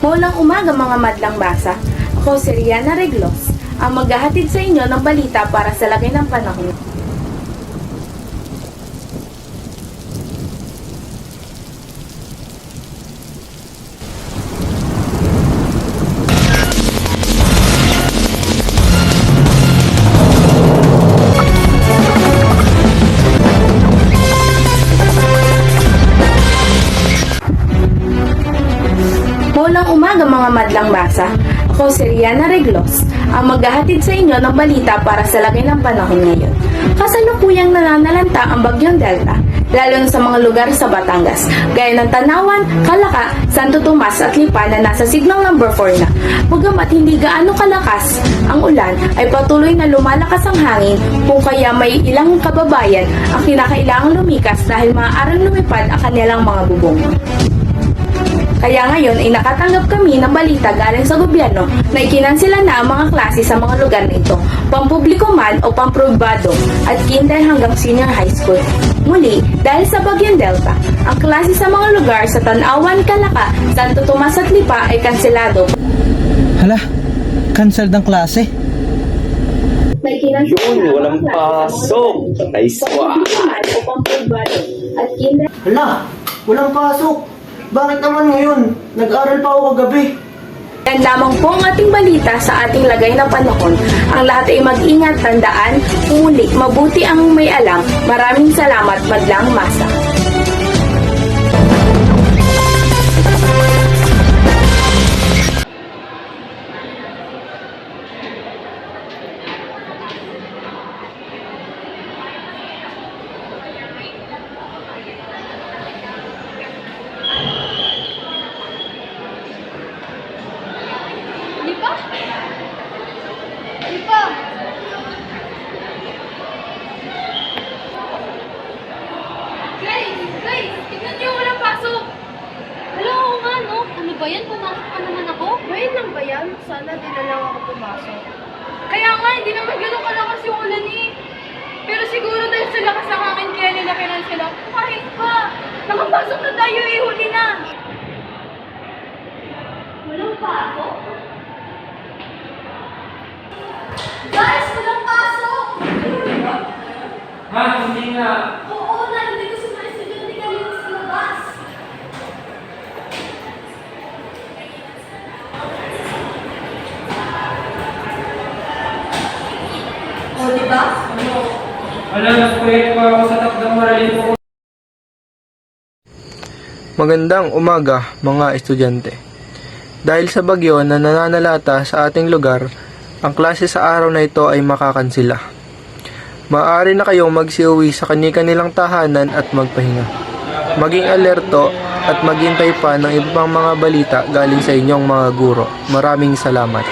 Maulang umaga mga madlang basa. Ako si Riana Reglos, ang maghahatid sa inyo ng balita para sa lagay ng panahon. Maulang umaga mga madlang basa. Ako si Riana Reglos, ang maghahatid sa inyo ng balita para sa lagay ng panahon ngayon. Kasalukuyang nananalanta ang Bagyong Delta, lalo na sa mga lugar sa Batangas, gaya ng Tanawan, Calaca, Santo Tomas at Lipa na nasa signal number 4 na. Bagamat hindi gaano kalakas ang ulan, ay patuloy na lumalakas ang hangin, kung kaya may ilang kababayan ang kinakailangang lumikas dahil maaaring lumipad ang kanilang mga bubong. Kaya ngayon ay nakatanggap kami ng balita galing sa gobyerno na ikinansela na ang mga klase sa mga lugar na ito, pampubliko man o pampribado, at kinder hanggang senior high school. Muli, dahil sa Bagyong Delta, ang klase sa mga lugar sa Tanawan, Calaca, Santo Tomas at Lipa ay kanselado. Hala, cancel ng klase. May kinansela Yun, walang pasok. Nice one. pampubliko man o pampribado, at kinder. Hala, walang pasok. Bakit naman ngayon? Nag-aral pa ako kagabi. Yan lamang po ang ating balita sa ating lagay ng panahon. Ang lahat ay mag-ingat, tandaan, muli, mabuti ang may alam. Maraming salamat, madlang masa. Lipa? Lipa? Guys, tignan niyo, walang pasok. Wala ako nga, no? Ano ba yan? Pumasok pa naman ako? Ngayon lang ba yan? Sana di na lang ako pumasok. Kaya nga, hindi naman ganun kalakas yung ulan eh. Pero siguro dahil sa lakas ng hangin kaya nila kinansela. Kahit pa, nakapasok na tayo eh, huli na. Walang pasok? Guys, walang pasok! Ha? Hindi nga. Oo, narinig ko sa mga estudyante kanina sa labas. O, diba? Wala, nag-project pa ako sa takdang maralin ko. Magandang umaga mga estudyante. Dahil sa bagyo na nananalata sa ating lugar, ang klase sa araw na ito ay makakansela. Maaari na kayong magsiuwi sa kani-kanilang tahanan at magpahinga. Maging alerto at maghintay pa ng ibang mga balita galing sa inyong mga guro. Maraming salamat.